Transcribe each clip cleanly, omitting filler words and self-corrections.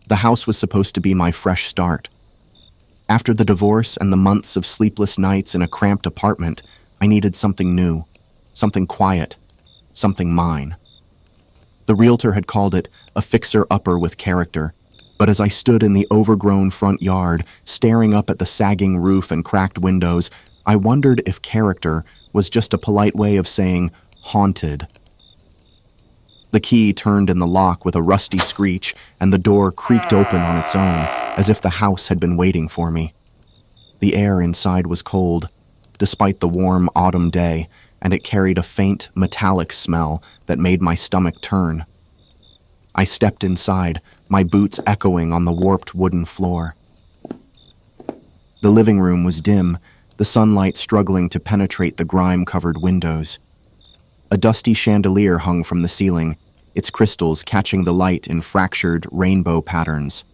The house was supposed to be my fresh start. After the divorce and the months of sleepless nights in a cramped apartment, I needed something new, something quiet, something mine. The realtor had called it a fixer-upper with character, but as I stood in the overgrown front yard, staring up at the sagging roof and cracked windows, I wondered if character was just a polite way of saying haunted. The key turned in the lock with a rusty screech, and the door creaked open on its own, as if the house had been waiting for me. The air inside was cold, despite the warm autumn day, and it carried a faint, metallic smell that made my stomach turn. I stepped inside, my boots echoing on the warped wooden floor. The living room was dim, the sunlight struggling to penetrate the grime-covered windows. A dusty chandelier hung from the ceiling, its crystals catching the light in fractured rainbow patterns.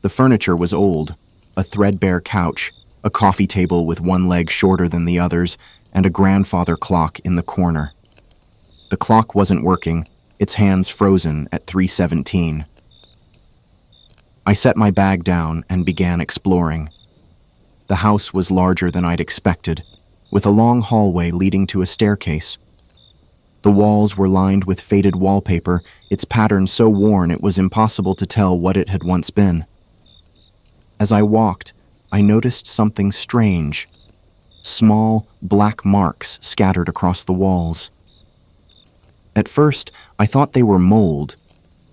The furniture was old, a threadbare couch, a coffee table with one leg shorter than the others, and a grandfather clock in the corner. The clock wasn't working, its hands frozen at 3:17. I set my bag down and began exploring. The house was larger than I'd expected, with a long hallway leading to a staircase. The walls were lined with faded wallpaper, its pattern so worn it was impossible to tell what it had once been. As I walked, I noticed something strange. Small, black marks scattered across the walls. At first, I thought they were mold,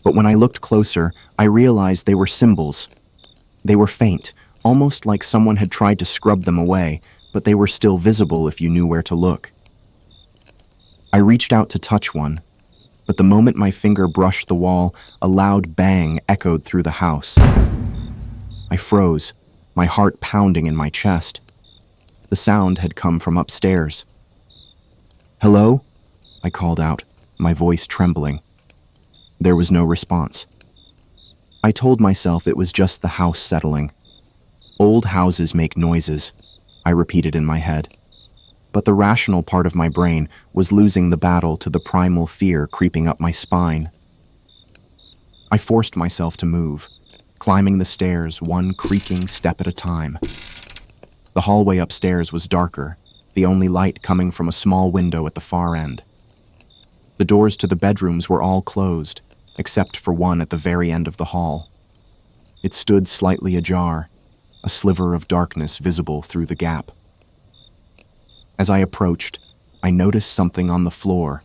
but when I looked closer, I realized they were symbols. They were faint, almost like someone had tried to scrub them away, but they were still visible if you knew where to look. I reached out to touch one, but the moment my finger brushed the wall, a loud bang echoed through the house. I froze, my heart pounding in my chest. The sound had come from upstairs. "Hello?" I called out, my voice trembling. There was no response. I told myself it was just the house settling. Old houses make noises, I repeated in my head. But the rational part of my brain was losing the battle to the primal fear creeping up my spine. I forced myself to move, climbing the stairs one creaking step at a time. The hallway upstairs was darker, the only light coming from a small window at the far end. The doors to the bedrooms were all closed, except for one at the very end of the hall. It stood slightly ajar, a sliver of darkness visible through the gap. As I approached, I noticed something on the floor,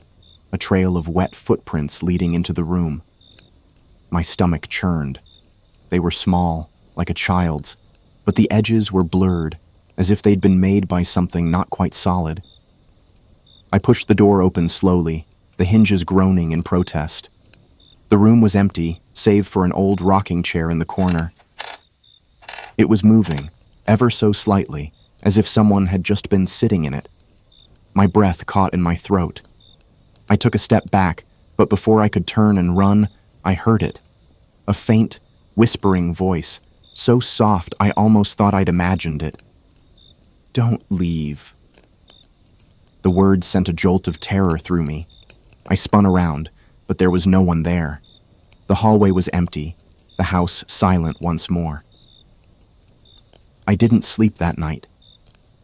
a trail of wet footprints leading into the room. My stomach churned. They were small, like a child's, but the edges were blurred, as if they'd been made by something not quite solid. I pushed the door open slowly, the hinges groaning in protest. The room was empty, save for an old rocking chair in the corner. It was moving, ever so slightly, as if someone had just been sitting in it. My breath caught in my throat. I took a step back, but before I could turn and run, I heard it. A faint, whispering voice, so soft I almost thought I'd imagined it. "Don't leave." The words sent a jolt of terror through me. I spun around, but there was no one there. The hallway was empty, the house silent once more. I didn't sleep that night.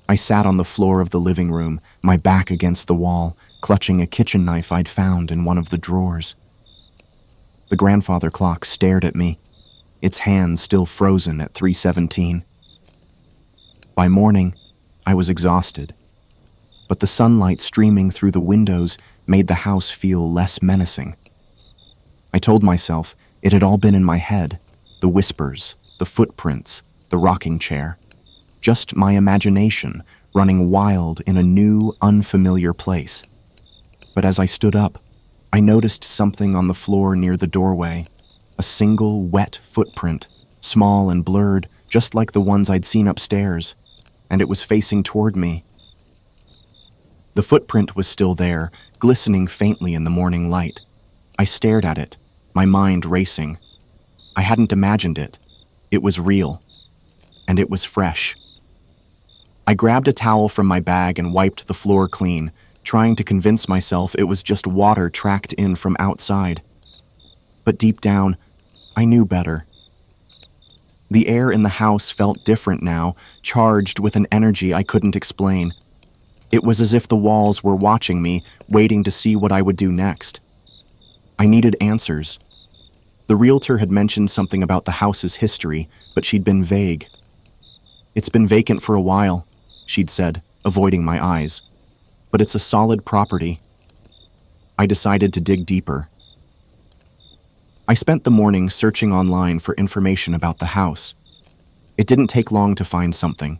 I sat on the floor of the living room, my back against the wall, clutching a kitchen knife I'd found in one of the drawers. The grandfather clock stared at me, its hands still frozen at 3:17. By morning, I was exhausted, but the sunlight streaming through the windows made the house feel less menacing. I told myself it had all been in my head, the whispers, the footprints, the rocking chair. Just my imagination running wild in a new, unfamiliar place. But as I stood up, I noticed something on the floor near the doorway, a single wet footprint, small and blurred, just like the ones I'd seen upstairs, and it was facing toward me. The footprint was still there, glistening faintly in the morning light. I stared at it, my mind racing. I hadn't imagined it. It was real. And it was fresh. I grabbed a towel from my bag and wiped the floor clean, trying to convince myself it was just water tracked in from outside. But deep down, I knew better. The air in the house felt different now, charged with an energy I couldn't explain. It was as if the walls were watching me, waiting to see what I would do next. I needed answers. The realtor had mentioned something about the house's history, but she'd been vague. "It's been vacant for a while," she'd said, avoiding my eyes. "But it's a solid property." I decided to dig deeper. I spent the morning searching online for information about the house. It didn't take long to find something.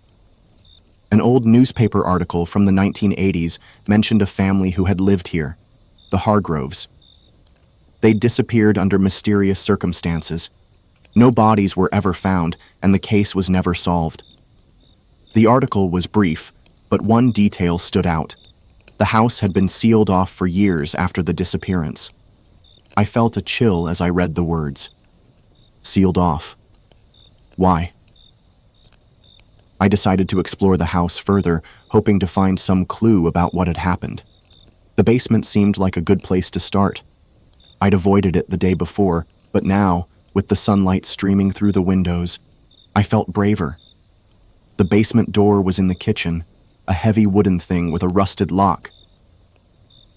An old newspaper article from the 1980s mentioned a family who had lived here, the Hargroves. They'd disappeared under mysterious circumstances. No bodies were ever found, and the case was never solved. The article was brief, but one detail stood out. The house had been sealed off for years after the disappearance. I felt a chill as I read the words. Sealed off. Why? I decided to explore the house further, hoping to find some clue about what had happened. The basement seemed like a good place to start. I'd avoided it the day before, but now, with the sunlight streaming through the windows, I felt braver. The basement door was in the kitchen, a heavy wooden thing with a rusted lock.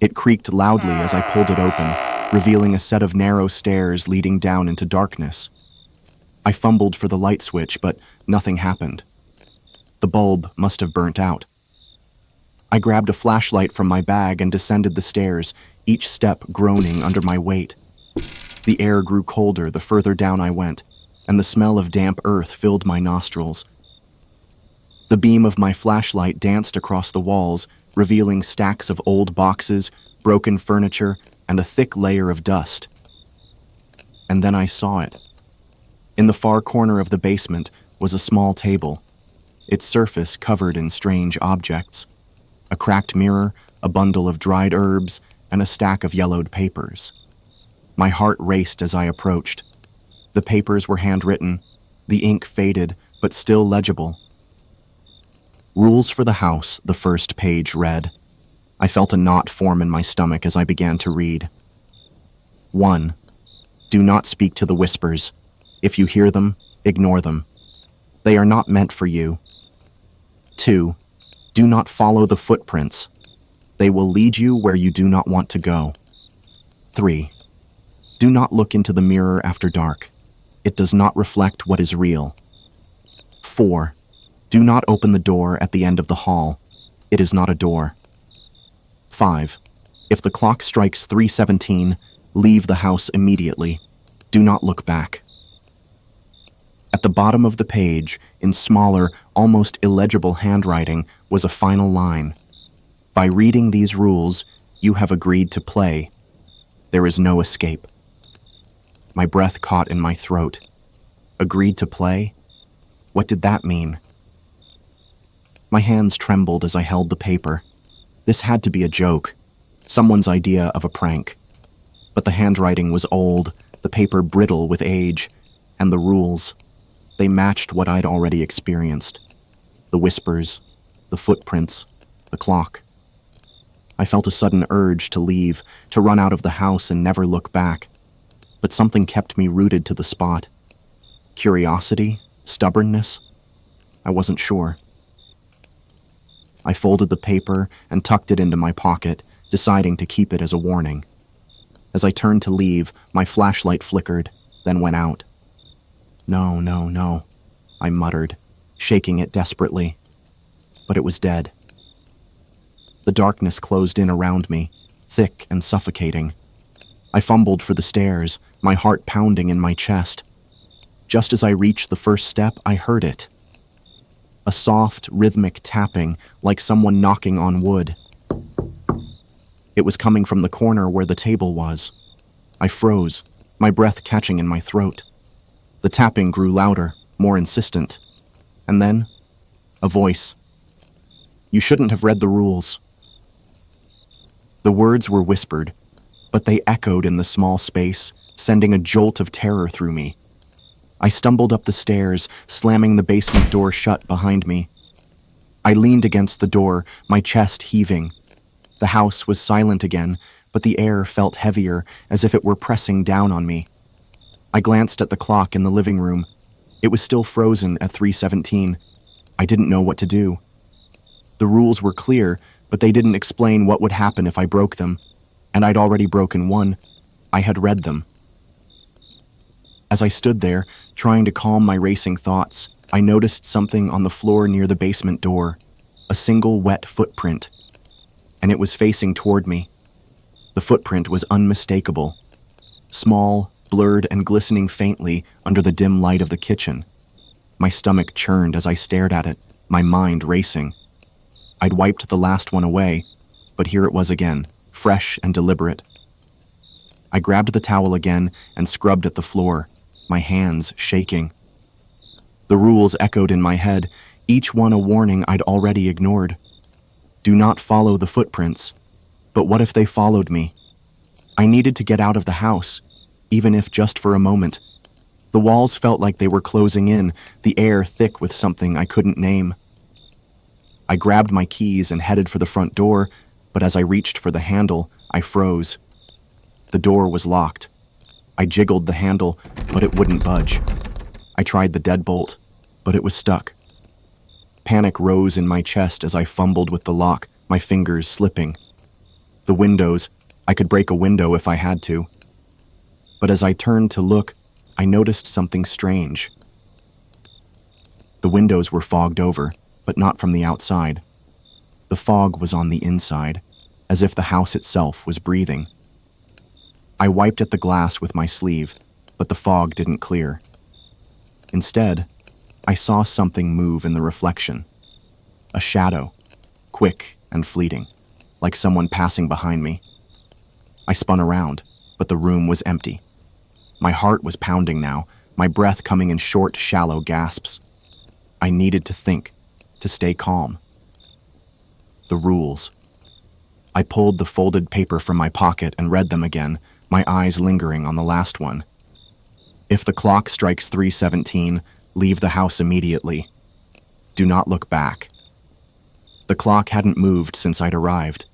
It creaked loudly as I pulled it open, revealing a set of narrow stairs leading down into darkness. I fumbled for the light switch, but nothing happened. The bulb must have burnt out. I grabbed a flashlight from my bag and descended the stairs, each step groaning under my weight. The air grew colder the further down I went, and the smell of damp earth filled my nostrils. The beam of my flashlight danced across the walls, revealing stacks of old boxes, broken furniture, and a thick layer of dust. And then I saw it. In the far corner of the basement was a small table, its surface covered in strange objects. A cracked mirror, a bundle of dried herbs, and a stack of yellowed papers. My heart raced as I approached. The papers were handwritten, the ink faded, but still legible. Rules for the house, the first page read. I felt a knot form in my stomach as I began to read. 1. Do not speak to the whispers. If you hear them, ignore them. They are not meant for you. 2. Do not follow the footprints. They will lead you where you do not want to go. 3. Do not look into the mirror after dark. It does not reflect what is real. 4. Do not open the door at the end of the hall. It is not a door. 5. If the clock strikes 3:17, leave the house immediately. Do not look back. At the bottom of the page, in smaller, almost illegible handwriting, was a final line. By reading these rules, you have agreed to play. There is no escape. My breath caught in my throat. Agreed to play? What did that mean? My hands trembled as I held the paper. This had to be a joke, someone's idea of a prank. But the handwriting was old, the paper brittle with age, and the rules. They matched what I'd already experienced. The whispers, the footprints, the clock. I felt a sudden urge to leave, to run out of the house and never look back. But something kept me rooted to the spot. Curiosity? Stubbornness? I wasn't sure. I folded the paper and tucked it into my pocket, deciding to keep it as a warning. As I turned to leave, my flashlight flickered, then went out. No, no, no, I muttered, shaking it desperately. But it was dead. The darkness closed in around me, thick and suffocating. I fumbled for the stairs, my heart pounding in my chest. Just as I reached the first step, I heard it. A soft, rhythmic tapping, like someone knocking on wood. It was coming from the corner where the table was. I froze, my breath catching in my throat. The tapping grew louder, more insistent. And then, a voice. You shouldn't have read the rules. The words were whispered, but they echoed in the small space, sending a jolt of terror through me. I stumbled up the stairs, slamming the basement door shut behind me. I leaned against the door, my chest heaving. The house was silent again, but the air felt heavier, as if it were pressing down on me. I glanced at the clock in the living room. It was still frozen at 3:17. I didn't know what to do. The rules were clear, but they didn't explain what would happen if I broke them, and I'd already broken one. I had read them. As I stood there, trying to calm my racing thoughts, I noticed something on the floor near the basement door, a single wet footprint, and it was facing toward me. The footprint was unmistakable, small, blurred, and glistening faintly under the dim light of the kitchen. My stomach churned as I stared at it, my mind racing. I'd wiped the last one away, but here it was again, fresh and deliberate. I grabbed the towel again and scrubbed at the floor, my hands shaking. The rules echoed in my head, each one a warning I'd already ignored. Do not follow the footprints. But what if they followed me? I needed to get out of the house, even if just for a moment. The walls felt like they were closing in, the air thick with something I couldn't name. I grabbed my keys and headed for the front door, but as I reached for the handle, I froze. The door was locked. I jiggled the handle, but it wouldn't budge. I tried the deadbolt, but it was stuck. Panic rose in my chest as I fumbled with the lock, my fingers slipping. The windows, I could break a window if I had to. But as I turned to look, I noticed something strange. The windows were fogged over, but not from the outside. The fog was on the inside, as if the house itself was breathing. I wiped at the glass with my sleeve, but the fog didn't clear. Instead, I saw something move in the reflection. A shadow, quick and fleeting, like someone passing behind me. I spun around, but the room was empty. My heart was pounding now, my breath coming in short, shallow gasps. I needed to think, to stay calm. The rules. I pulled the folded paper from my pocket and read them again, my eyes lingering on the last one. If the clock strikes 3:17, leave the house immediately. Do not look back. The clock hadn't moved since I'd arrived.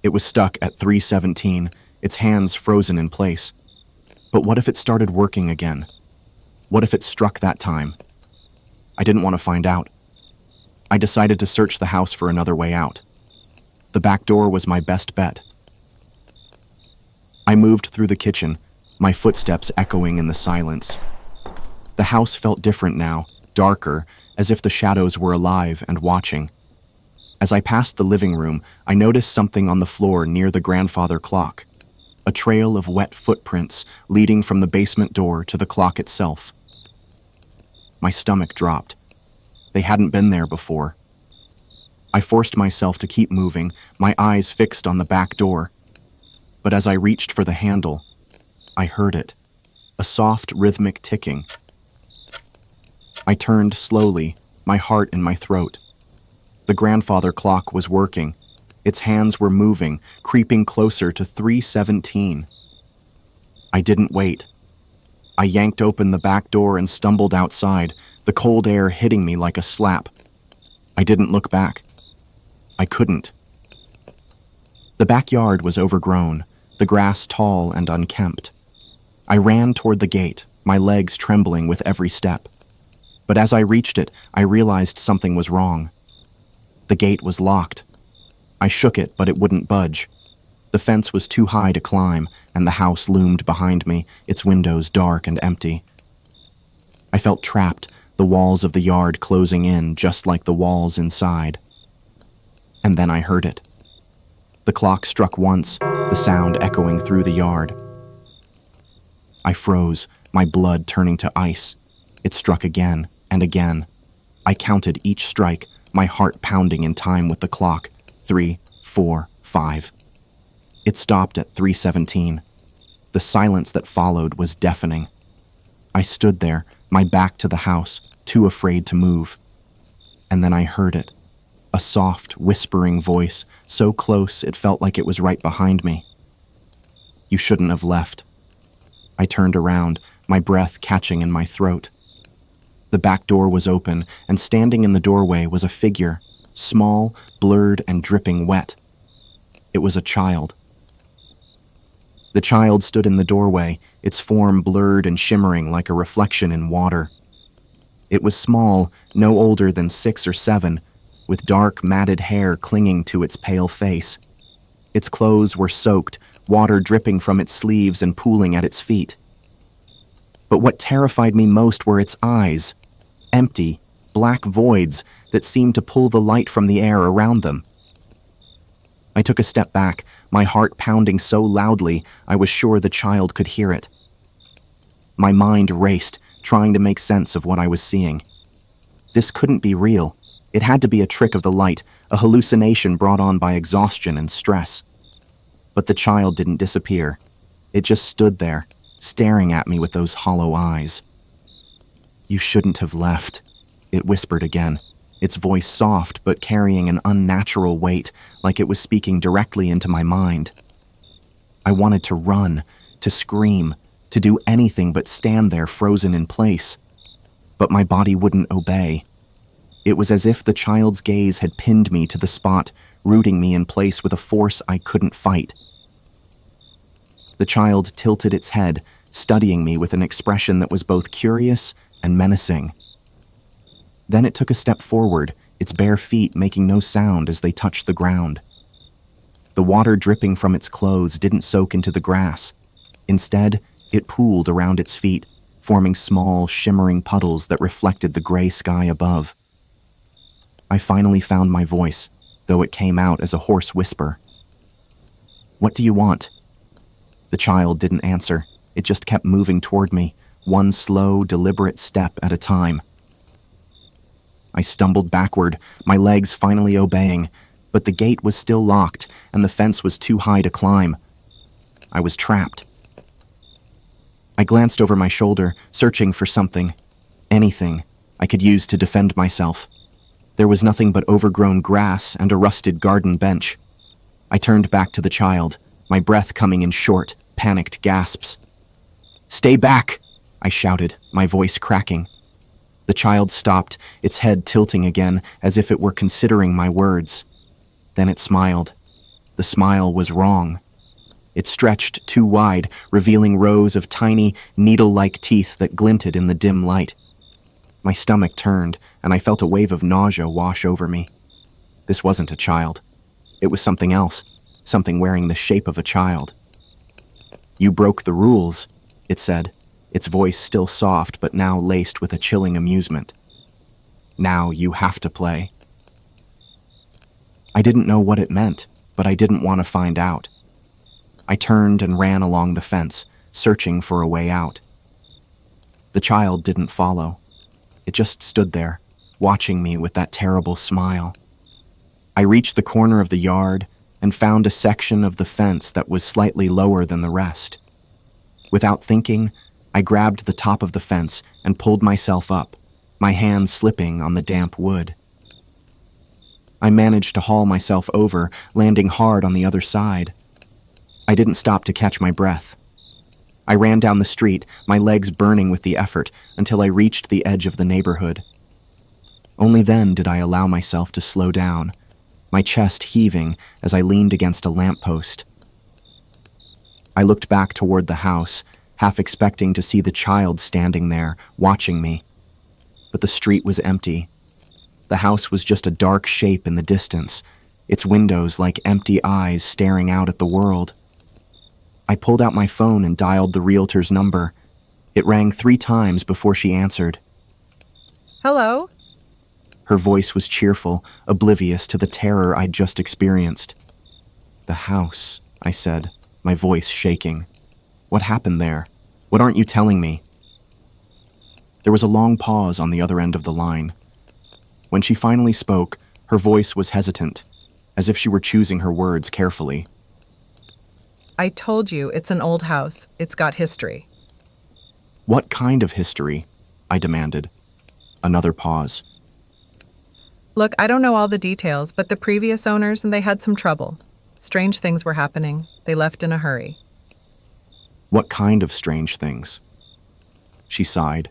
It was stuck at 3:17, its hands frozen in place. But what if it started working again? What if it struck that time? I didn't want to find out. I decided to search the house for another way out. The back door was my best bet. I moved through the kitchen, my footsteps echoing in the silence. The house felt different now, darker, as if the shadows were alive and watching. As I passed the living room, I noticed something on the floor near the grandfather clock. A trail of wet footprints leading from the basement door to the clock itself. My stomach dropped. They hadn't been there before. I forced myself to keep moving, my eyes fixed on the back door. But as I reached for the handle, I heard it, a soft, rhythmic ticking. I turned slowly, my heart in my throat. The grandfather clock was working. Its hands were moving, creeping closer to 3:17. I didn't wait. I yanked open the back door and stumbled outside, the cold air hitting me like a slap. I didn't look back. I couldn't. The backyard was overgrown, the grass tall and unkempt. I ran toward the gate, my legs trembling with every step. But as I reached it, I realized something was wrong. The gate was locked. I shook it, but it wouldn't budge. The fence was too high to climb, and the house loomed behind me, its windows dark and empty. I felt trapped, the walls of the yard closing in just like the walls inside. And then I heard it. The clock struck once, the sound echoing through the yard. I froze, my blood turning to ice. It struck again and again. I counted each strike, my heart pounding in time with the clock. 3, 4, 5. It stopped at 3:17. The silence that followed was deafening. I stood there, my back to the house, too afraid to move. And then I heard it. A soft, whispering voice, so close it felt like it was right behind me. You shouldn't have left. I turned around, my breath catching in my throat. The back door was open, and standing in the doorway was a figure, small, blurred, and dripping wet. It was a child. The child stood in the doorway, its form blurred and shimmering like a reflection in water. It was small, no older than 6 or 7, with dark, matted hair clinging to its pale face. Its clothes were soaked, water dripping from its sleeves and pooling at its feet. But what terrified me most were its eyes, empty, black voids that seemed to pull the light from the air around them. I took a step back, my heart pounding so loudly I was sure the child could hear it. My mind raced, trying to make sense of what I was seeing. This couldn't be real. It had to be a trick of the light, a hallucination brought on by exhaustion and stress. But the child didn't disappear. It just stood there, staring at me with those hollow eyes. "You shouldn't have left," it whispered again, its voice soft but carrying an unnatural weight, like it was speaking directly into my mind. I wanted to run, to scream, to do anything but stand there frozen in place. But my body wouldn't obey. It was as if the child's gaze had pinned me to the spot, rooting me in place with a force I couldn't fight. The child tilted its head, studying me with an expression that was both curious and menacing. Then it took a step forward, its bare feet making no sound as they touched the ground. The water dripping from its clothes didn't soak into the grass. Instead, it pooled around its feet, forming small, shimmering puddles that reflected the gray sky above. I finally found my voice, though it came out as a hoarse whisper. "What do you want?" The child didn't answer. It just kept moving toward me, one slow, deliberate step at a time. I stumbled backward, my legs finally obeying, but the gate was still locked and the fence was too high to climb. I was trapped. I glanced over my shoulder, searching for something, anything I could use to defend myself. There was nothing but overgrown grass and a rusted garden bench. I turned back to the child, my breath coming in short, panicked gasps. "Stay back!" I shouted, my voice cracking. The child stopped, its head tilting again as if it were considering my words. Then it smiled. The smile was wrong. It stretched too wide, revealing rows of tiny, needle-like teeth that glinted in the dim light. My stomach turned, and I felt a wave of nausea wash over me. This wasn't a child. It was something else, something wearing the shape of a child. "You broke the rules," it said, its voice still soft but now laced with a chilling amusement. "Now you have to play." I didn't know what it meant, but I didn't want to find out. I turned and ran along the fence, searching for a way out. The child didn't follow. It just stood there, watching me with that terrible smile. I reached the corner of the yard and found a section of the fence that was slightly lower than the rest. Without thinking, I grabbed the top of the fence and pulled myself up, my hands slipping on the damp wood. I managed to haul myself over, landing hard on the other side. I didn't stop to catch my breath. I ran down the street, my legs burning with the effort, until I reached the edge of the neighborhood. Only then did I allow myself to slow down, my chest heaving as I leaned against a lamppost. I looked back toward the house, half expecting to see the child standing there, watching me. But the street was empty. The house was just a dark shape in the distance, its windows like empty eyes staring out at the world. I pulled out my phone and dialed the realtor's number. It rang 3 times before she answered. "Hello?" Her voice was cheerful, oblivious to the terror I'd just experienced. "The house," I said, my voice shaking. "What happened there? What aren't you telling me?" There was a long pause on the other end of the line. When she finally spoke, her voice was hesitant, as if she were choosing her words carefully. "I told you it's an old house. It's got history." "What kind of history?" I demanded. Another pause. "Look, I don't know all the details, but the previous owners, and they had some trouble. Strange things were happening. They left in a hurry." "What kind of strange things?" She sighed.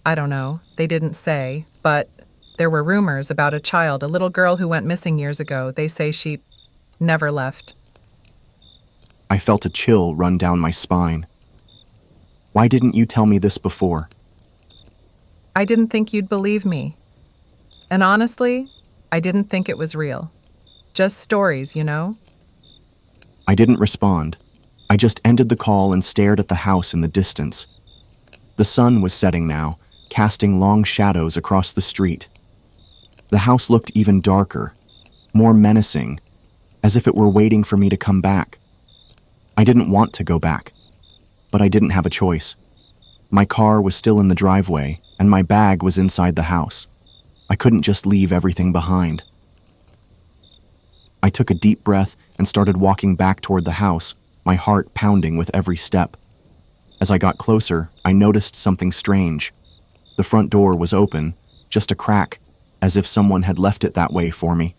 "I don't know. They didn't say, but there were rumors about a child, a little girl who went missing years ago. They say she never left." I felt a chill run down my spine. "Why didn't you tell me this before?" I didn't think you'd believe me. And honestly, I didn't think it was real. Just stories, you know? I didn't respond. I just ended the call and stared at the house in the distance. The sun was setting now, casting long shadows across the street. The house looked even darker, more menacing, as if it were waiting for me to come back. I didn't want to go back, but I didn't have a choice. My car was still in the driveway, and my bag was inside the house. I couldn't just leave everything behind. I took a deep breath and started walking back toward the house, my heart pounding with every step. As I got closer, I noticed something strange. The front door was open, just a crack, as if someone had left it that way for me.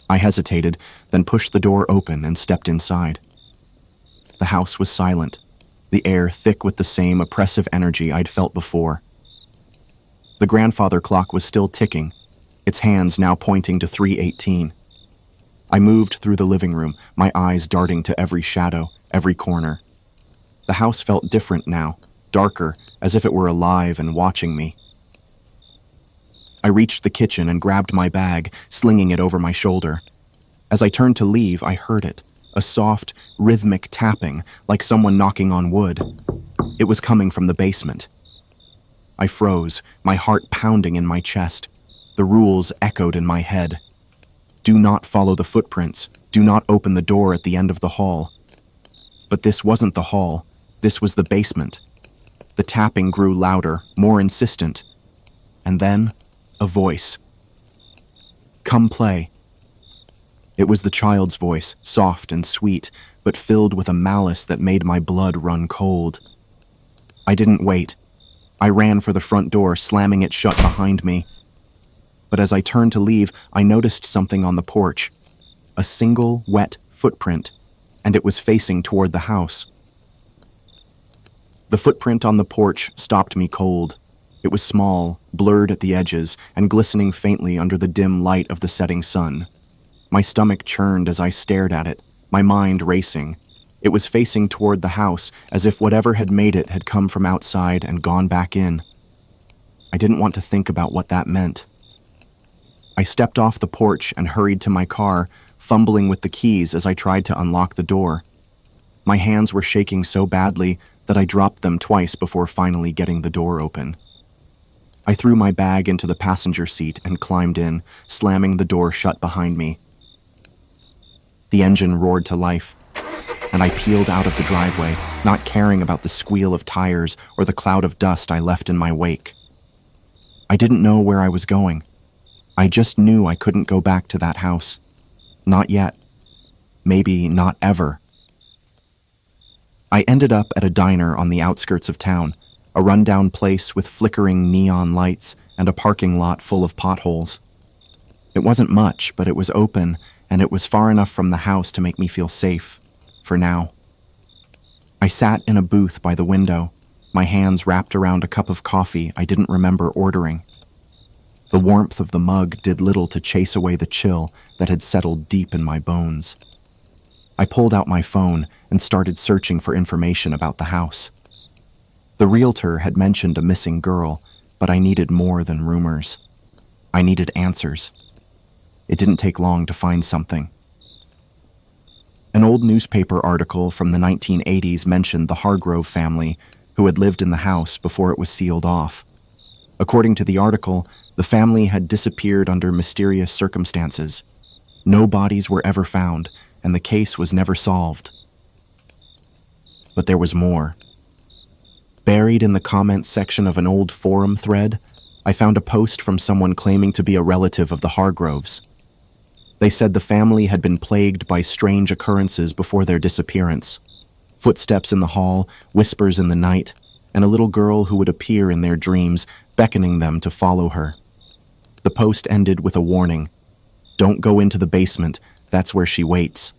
I hesitated, then pushed the door open and stepped inside. The house was silent, the air thick with the same oppressive energy I'd felt before. The grandfather clock was still ticking, its hands now pointing to 3:18. I moved through the living room, my eyes darting to every shadow, every corner. The house felt different now, darker, as if it were alive and watching me. I reached the kitchen and grabbed my bag, slinging it over my shoulder. As I turned to leave, I heard it, a soft, rhythmic tapping, like someone knocking on wood. It was coming from the basement. I froze, my heart pounding in my chest. The rules echoed in my head. Do not follow the footprints. Do not open the door at the end of the hall. But this wasn't the hall. This was the basement. The tapping grew louder, more insistent. And then, a voice. Come play. It was the child's voice, soft and sweet, but filled with a malice that made my blood run cold. I didn't wait. I ran for the front door, slamming it shut behind me. But as I turned to leave, I noticed something on the porch. A single, wet footprint, and it was facing toward the house. The footprint on the porch stopped me cold. It was small, blurred at the edges, and glistening faintly under the dim light of the setting sun. My stomach churned as I stared at it, my mind racing. It was facing toward the house, as if whatever had made it had come from outside and gone back in. I didn't want to think about what that meant. I stepped off the porch and hurried to my car, fumbling with the keys as I tried to unlock the door. My hands were shaking so badly that I dropped them twice before finally getting the door open. I threw my bag into the passenger seat and climbed in, slamming the door shut behind me. The engine roared to life, and I peeled out of the driveway, not caring about the squeal of tires or the cloud of dust I left in my wake. I didn't know where I was going. I just knew I couldn't go back to that house. Not yet. Maybe not ever. I ended up at a diner on the outskirts of town, a rundown place with flickering neon lights and a parking lot full of potholes. It wasn't much, but it was open, and it was far enough from the house to make me feel safe, for now. I sat in a booth by the window, my hands wrapped around a cup of coffee I didn't remember ordering. The warmth of the mug did little to chase away the chill that had settled deep in my bones. I pulled out my phone and started searching for information about the house. The realtor had mentioned a missing girl, but I needed more than rumors. I needed answers. It didn't take long to find something. An old newspaper article from the 1980s mentioned the Hargrove family, who had lived in the house before it was sealed off. According to the article, the family had disappeared under mysterious circumstances. No bodies were ever found, and the case was never solved. But there was more. Buried in the comments section of an old forum thread, I found a post from someone claiming to be a relative of the Hargroves. They said the family had been plagued by strange occurrences before their disappearance. Footsteps in the hall, whispers in the night, and a little girl who would appear in their dreams, beckoning them to follow her. The post ended with a warning. Don't go into the basement, that's where she waits.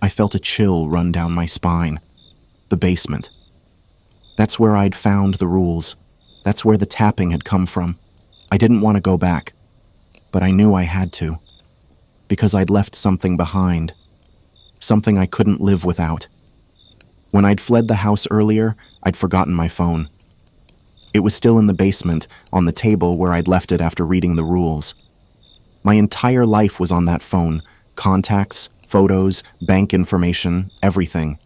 I felt a chill run down my spine. The basement. That's where I'd found the rules. That's where the tapping had come from. I didn't want to go back, but I knew I had to. Because I'd left something behind. Something I couldn't live without. When I'd fled the house earlier, I'd forgotten my phone. It was still in the basement, on the table where I'd left it after reading the rules. My entire life was on that phone. Contacts, photos, bank information, everything.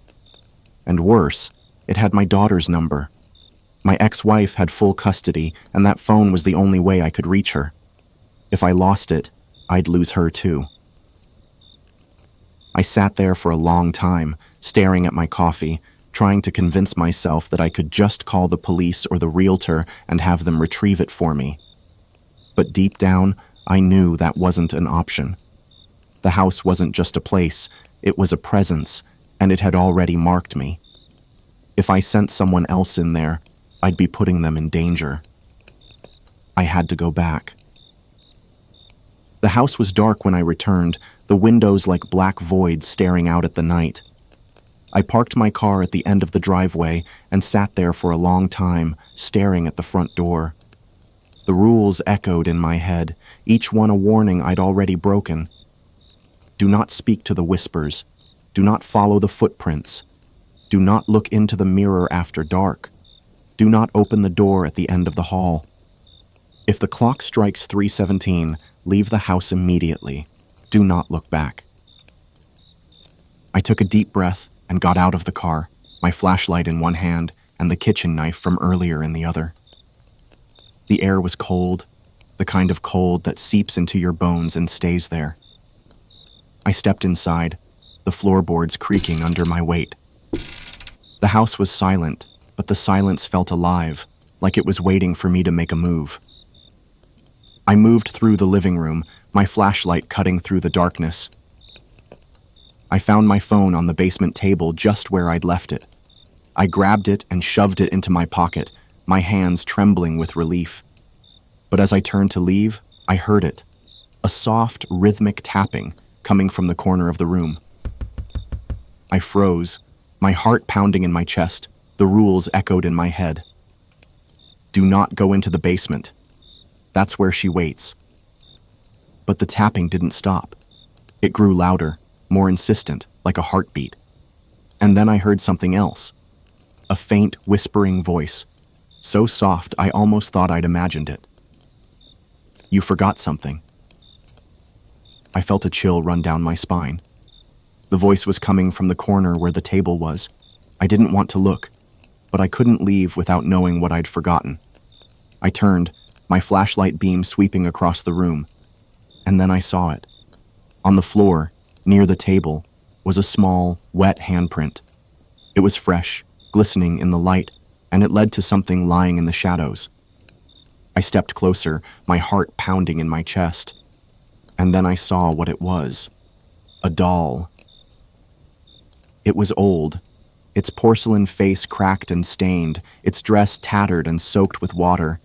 And worse, it had my daughter's number. My ex-wife had full custody, and that phone was the only way I could reach her. If I lost it, I'd lose her too. I sat there for a long time, staring at my coffee, trying to convince myself that I could just call the police or the realtor and have them retrieve it for me. But deep down, I knew that wasn't an option. The house wasn't just a place, it was a presence, and it had already marked me. If I sent someone else in there, I'd be putting them in danger. I had to go back. The house was dark when I returned, the windows like black voids staring out at the night. I parked my car at the end of the driveway and sat there for a long time, staring at the front door. The rules echoed in my head, each one a warning I'd already broken. Do not speak to the whispers. Do not follow the footprints. Do not look into the mirror after dark. Do not open the door at the end of the hall. If the clock strikes 3:17, leave the house immediately. Do not look back. I took a deep breath and got out of the car, my flashlight in one hand and the kitchen knife from earlier in the other. The air was cold, the kind of cold that seeps into your bones and stays there. I stepped inside, the floorboards creaking under my weight. The house was silent, but the silence felt alive, like it was waiting for me to make a move. I moved through the living room, my flashlight cutting through the darkness. I found my phone on the basement table just where I'd left it. I grabbed it and shoved it into my pocket, my hands trembling with relief. But as I turned to leave, I heard it, a soft, rhythmic tapping coming from the corner of the room. I froze, my heart pounding in my chest, the rules echoed in my head. Do not go into the basement. That's where she waits. But the tapping didn't stop. It grew louder, more insistent, like a heartbeat. And then I heard something else. A faint, whispering voice, so soft I almost thought I'd imagined it. You forgot something. I felt a chill run down my spine. The voice was coming from the corner where the table was. I didn't want to look, but I couldn't leave without knowing what I'd forgotten. I turned, my flashlight beam sweeping across the room, and then I saw it. On the floor, near the table, was a small, wet handprint. It was fresh, glistening in the light, and it led to something lying in the shadows. I stepped closer, my heart pounding in my chest. And then I saw what it was. A doll. It was old, its porcelain face cracked and stained, its dress tattered and soaked with water.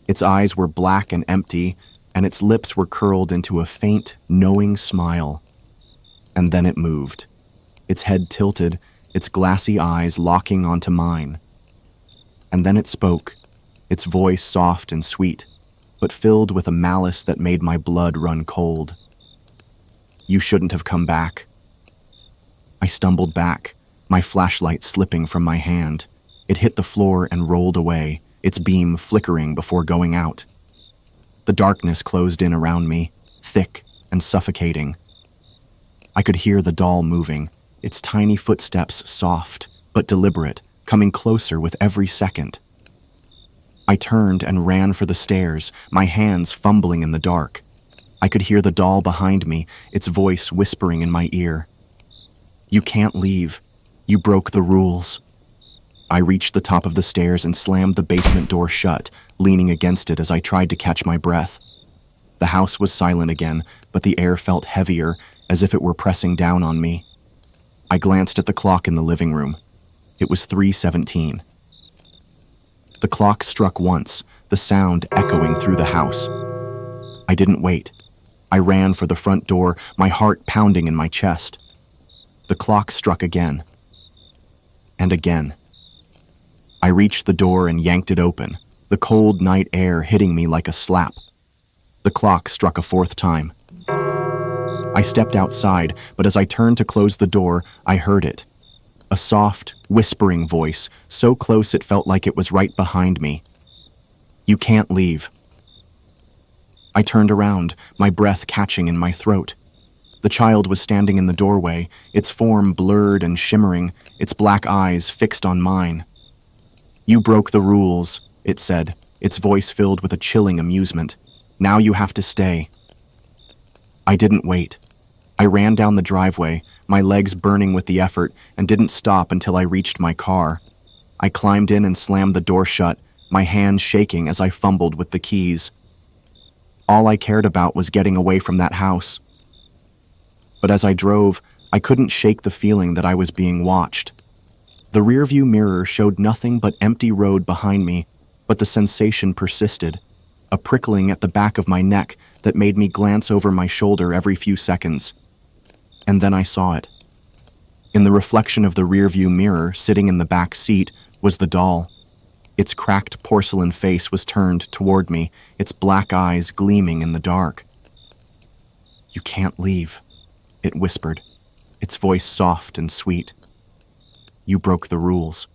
Its eyes were black and empty, and its lips were curled into a faint, knowing smile. And then it moved. Its head tilted, its glassy eyes locking onto mine. And then it spoke, its voice soft and sweet, but filled with a malice that made my blood run cold. You shouldn't have come back. I stumbled back, my flashlight slipping from my hand. It hit the floor and rolled away, its beam flickering before going out. The darkness closed in around me, thick and suffocating. I could hear the doll moving, its tiny footsteps soft but deliberate, coming closer with every second. I turned and ran for the stairs, my hands fumbling in the dark. I could hear the doll behind me, its voice whispering in my ear. You can't leave. You broke the rules. I reached the top of the stairs and slammed the basement door shut, leaning against it as I tried to catch my breath. The house was silent again, but the air felt heavier, as if it were pressing down on me. I glanced at the clock in the living room. It was 3:17. The clock struck once, the sound echoing through the house. I didn't wait. I ran for the front door, my heart pounding in my chest. The clock struck again. And again. I reached the door and yanked it open, the cold night air hitting me like a slap. The clock struck a fourth time. I stepped outside, but as I turned to close the door, I heard it. A soft, whispering voice, so close it felt like it was right behind me. You can't leave. I turned around, my breath catching in my throat. The child was standing in the doorway, its form blurred and shimmering, its black eyes fixed on mine. You broke the rules, it said, its voice filled with a chilling amusement. Now you have to stay. I didn't wait. I ran down the driveway, my legs burning with the effort, and didn't stop until I reached my car. I climbed in and slammed the door shut, my hands shaking as I fumbled with the keys. All I cared about was getting away from that house. But as I drove, I couldn't shake the feeling that I was being watched. The rearview mirror showed nothing but empty road behind me, but the sensation persisted, a prickling at the back of my neck that made me glance over my shoulder every few seconds. And then I saw it. In the reflection of the rearview mirror, sitting in the back seat, was the doll. Its cracked porcelain face was turned toward me, its black eyes gleaming in the dark. "You can't leave," it whispered, its voice soft and sweet. "You broke the rules."